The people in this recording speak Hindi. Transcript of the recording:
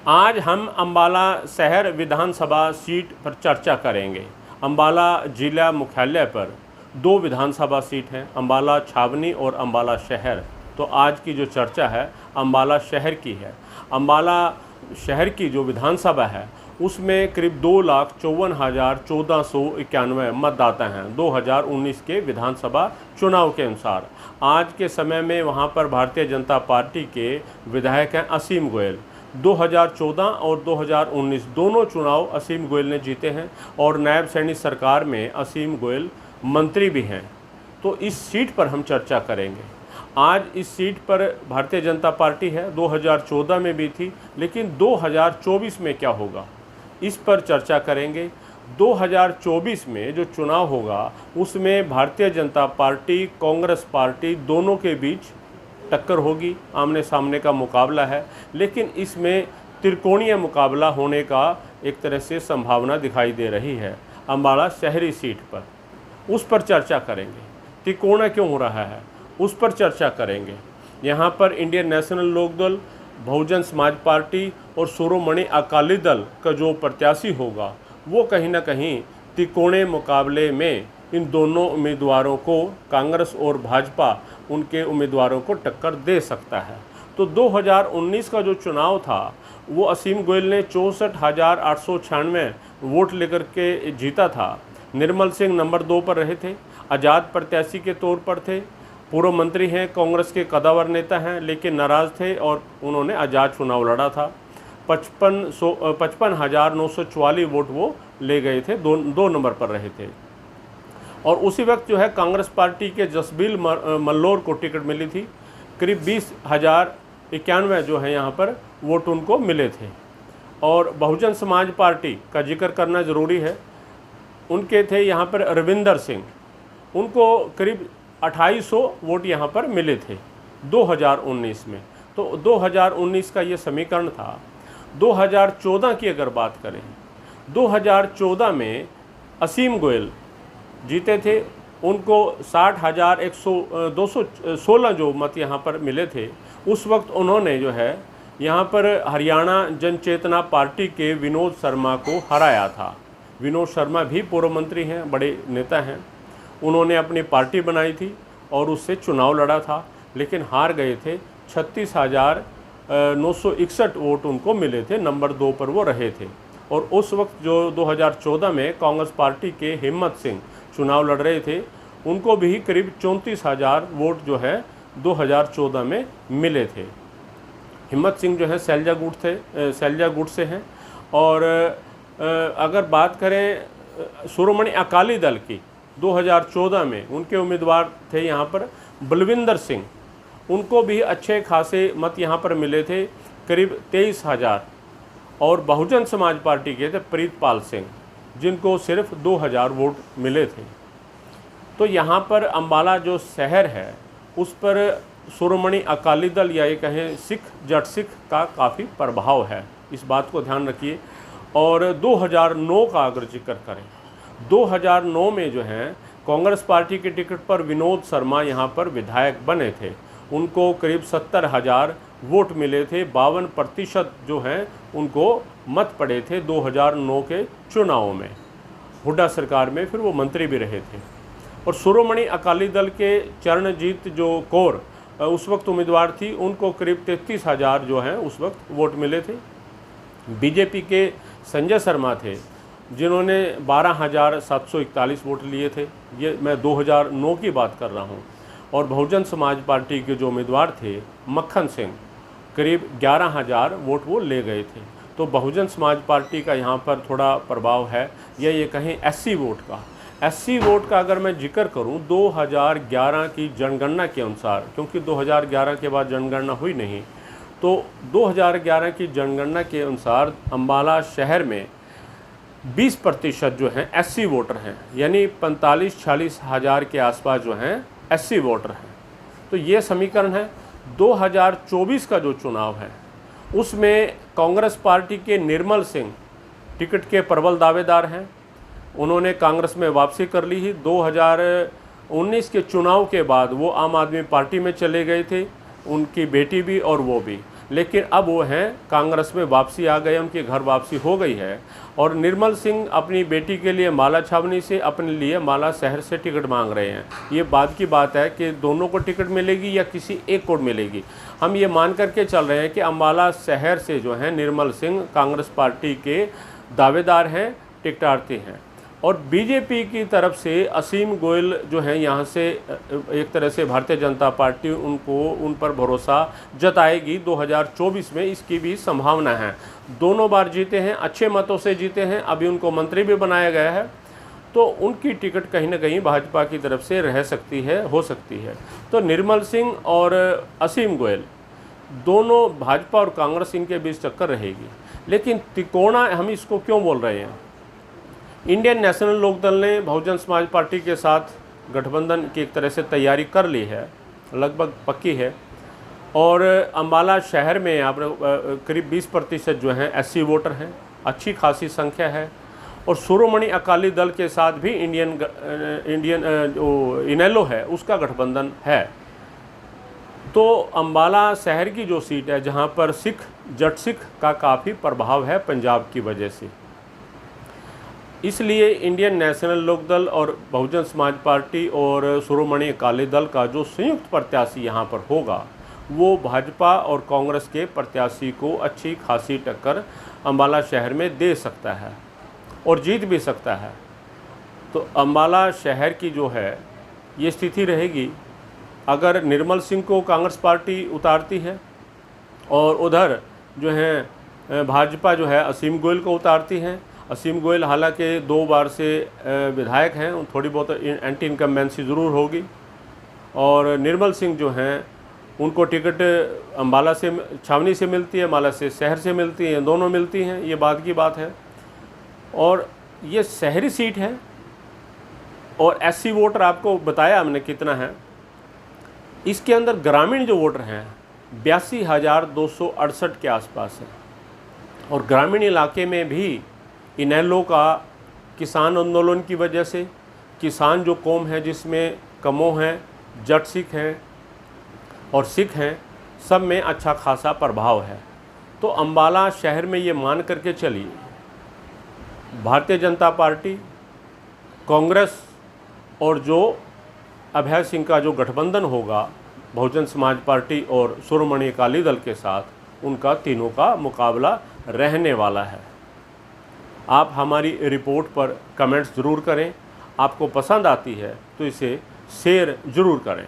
आज हम अम्बाला शहर विधानसभा सीट पर चर्चा करेंगे। अम्बाला जिला मुख्यालय पर 2 विधानसभा सीट हैं, अम्बाला छावनी और अम्बाला शहर। तो आज की जो चर्चा है अम्बाला शहर की है। अम्बाला शहर की जो विधानसभा है उसमें करीब 2,54,1491 मतदाता हैं 2019 के विधानसभा चुनाव के अनुसार। आज के समय में वहां पर भारतीय जनता पार्टी के विधायक हैं असीम गोयल। 2014 और 2019 दोनों चुनाव असीम गोयल ने जीते हैं और नायब सैनिक सरकार में असीम गोयल मंत्री भी हैं। तो इस सीट पर हम चर्चा करेंगे। आज इस सीट पर भारतीय जनता पार्टी है, 2014 में भी थी, लेकिन 2024 में क्या होगा इस पर चर्चा करेंगे। 2024 में जो चुनाव होगा उसमें भारतीय जनता पार्टी कांग्रेस पार्टी दोनों के बीच टक्कर होगी, आमने सामने का मुकाबला है, लेकिन इसमें त्रिकोणीय मुकाबला होने का एक तरह से संभावना दिखाई दे रही है। अम्बाला शहरी सीट पर उस पर चर्चा करेंगे। त्रिकोण क्यों हो रहा है उस पर चर्चा करेंगे। यहाँ पर Indian national Lokdal, Bahujan Samaj party और शिरोमणि अकाली दल का जो प्रत्याशी होगा वो कहीं ना कहीं त्रिकोणीय मुकाबले में इन दोनों उम्मीदवारों को, कांग्रेस और भाजपा, उनके उम्मीदवारों को टक्कर दे सकता है। तो 2019 का जो चुनाव था वो असीम गोयल ने 64,896 वोट लेकर के जीता था। निर्मल सिंह नंबर 2 पर रहे थे, आज़ाद प्रत्याशी के तौर पर थे, पूर्व मंत्री हैं, कांग्रेस के कदावर नेता हैं, लेकिन नाराज़ थे और उन्होंने आज़ाद चुनाव लड़ा था। 55,944 वोट वो ले गए थे, दो नंबर पर रहे थे। और उसी वक्त जो है कांग्रेस पार्टी के जसबील मल्लोर को टिकट मिली थी, करीब 20,091 जो है यहाँ पर वोट उनको मिले थे। और बहुजन समाज पार्टी का जिक्र करना ज़रूरी है, उनके थे यहाँ पर रविंदर सिंह, उनको करीब 2800 वोट यहाँ पर मिले थे 2019 में। तो 2019 का ये समीकरण था। 2014 की अगर बात करें, 2014 में असीम गोयल जीते थे, उनको 60,216 जो मत यहाँ पर मिले थे। उस वक्त उन्होंने जो है यहाँ पर हरियाणा जन चेतना पार्टी के विनोद शर्मा को हराया था। विनोद शर्मा भी पूर्व मंत्री हैं, बड़े नेता हैं। उन्होंने अपनी पार्टी बनाई थी और उससे चुनाव लड़ा था, लेकिन हार गए थे। 36,961 वोट उनको मिले थे, नंबर 2 पर वो रहे थे। और उस वक्त जो 2014 में कांग्रेस पार्टी के हिम्मत सिंह चुनाव लड़ रहे थे, उनको भी करीब 34,000 वोट जो है 2014 में मिले थे। हिम्मत सिंह जो है सैलजा गुट से हैं। और अगर बात करें शिरोमणि अकाली दल की, 2014 में उनके उम्मीदवार थे यहाँ पर बलविंदर सिंह, उनको भी अच्छे खासे मत यहाँ पर मिले थे, करीब 23,000। और बहुजन समाज पार्टी के थे प्रीतपाल सिंह, जिनको सिर्फ 2,000 वोट मिले थे। तो यहाँ पर अम्बाला जो शहर है उस पर शिरोमणि अकाली दल या ये कहें जट सिख का काफ़ी प्रभाव है, इस बात को ध्यान रखिए। और 2009 का अगर जिक्र करें, 2009 में जो है कांग्रेस पार्टी के टिकट पर विनोद शर्मा यहाँ पर विधायक बने थे, उनको करीब 70,000 वोट मिले थे। 52% जो हैं उनको मत पड़े थे 2009 के चुनावों में। हुड्डा सरकार में फिर वो मंत्री भी रहे थे। और शिरोमणि अकाली दल के चरणजीत जो कौर उस वक्त उम्मीदवार थी, उनको करीब 33,000 जो हैं उस वक्त वोट मिले थे। बीजेपी के संजय शर्मा थे, जिन्होंने 12,741 वोट लिए थे, ये मैं 2009 की बात कर रहा हूँ। और बहुजन समाज पार्टी के जो उम्मीदवार थे मक्खन सिंह, करीब 11,000 वोट वो ले गए थे। तो बहुजन समाज पार्टी का यहाँ पर थोड़ा प्रभाव है, या ये कहें एससी वोट का। एससी वोट का अगर मैं जिक्र करूँ 2011 की जनगणना के अनुसार, क्योंकि 2011 के बाद जनगणना हुई नहीं, तो 2011 की जनगणना के अनुसार अम्बाला शहर में 20% जो हैं एससी वोटर हैं, यानी 45-46 हज़ार के आसपास जो हैं एससी वोटर हैं। तो ये समीकरण है। 2024 का जो चुनाव है उसमें कांग्रेस पार्टी के निर्मल सिंह टिकट के प्रबल दावेदार हैं। उन्होंने कांग्रेस में वापसी कर ली ही। 2019 के चुनाव के बाद वो आम आदमी पार्टी में चले गए थे, उनकी बेटी भी और वो भी। लेकिन अब वो हैं कांग्रेस में वापसी आ गए, उनकी घर वापसी हो गई है। और निर्मल सिंह अपनी बेटी के लिए माला छावनी से, अपने लिए माला शहर से टिकट मांग रहे हैं। ये बाद की बात है कि दोनों को टिकट मिलेगी या किसी एक को मिलेगी। हम ये मान करके चल रहे हैं कि अम्बाला शहर से जो है निर्मल सिंह कांग्रेस पार्टी के दावेदार हैं, टिकटार्थी हैं। और बीजेपी की तरफ से असीम गोयल जो हैं यहाँ से एक तरह से भारतीय जनता पार्टी उन पर भरोसा जताएगी 2024 में, इसकी भी संभावना है। दोनों बार जीते हैं, अच्छे मतों से जीते हैं, अभी उनको मंत्री भी बनाया गया है, तो उनकी टिकट कहीं ना कहीं भाजपा की तरफ से रह सकती है, हो सकती है। तो निर्मल सिंह और असीम गोयल दोनों, भाजपा और कांग्रेस, इनके बीच टक्कर रहेगी। लेकिन तिकोना हम इसको क्यों बोल रहे हैं? इंडियन नेशनल लोकदल ने बहुजन समाज पार्टी के साथ गठबंधन की एक तरह से तैयारी कर ली है, लगभग पक्की है। और अम्बाला शहर में आप करीब 20% जो हैं एससी वोटर हैं, अच्छी खासी संख्या है। और शिरोमणि अकाली दल के साथ भी इंडियन जो इनेलो है उसका गठबंधन है। तो अम्बाला शहर की जो सीट है, जहां पर जट सिख का काफ़ी प्रभाव है पंजाब की वजह से, इसलिए इंडियन नेशनल लोकदल और बहुजन समाज पार्टी और शिरोमणि अकाली दल का जो संयुक्त प्रत्याशी यहाँ पर होगा, वो भाजपा और कांग्रेस के प्रत्याशी को अच्छी खासी टक्कर अम्बाला शहर में दे सकता है और जीत भी सकता है। तो अम्बाला शहर की जो है ये स्थिति रहेगी अगर निर्मल सिंह को कांग्रेस पार्टी उतारती है और उधर जो है भाजपा जो है असीम गोयल को उतारती है। असीम गोयल हालांकि 2 बार से विधायक हैं, थोड़ी बहुत एंटी इनकम्बेंसी ज़रूर होगी। और निर्मल सिंह जो हैं उनको टिकट अम्बाला से छावनी से मिलती है, माला से शहर से मिलती है, दोनों मिलती हैं, ये बाद की बात है। और ये शहरी सीट है और एससी वोटर आपको बताया हमने कितना है। इसके अंदर ग्रामीण जो वोटर हैं 82,268 के आसपास है। और ग्रामीण इलाके में भी इनेलो का किसान आंदोलन की वजह से, किसान जो कौम है जिसमें कमो हैं, जट सिख हैं और सिख हैं, सब में अच्छा खासा प्रभाव है। तो अम्बाला शहर में ये मान करके चलिए, भारतीय जनता पार्टी, कांग्रेस और जो अभय सिंह का जो गठबंधन होगा बहुजन समाज पार्टी और शिरोमणि अकाली दल के साथ, उनका तीनों का मुकाबला रहने वाला है। आप हमारी रिपोर्ट पर कमेंट्स ज़रूर करें। आपको पसंद आती है तो इसे शेयर ज़रूर करें।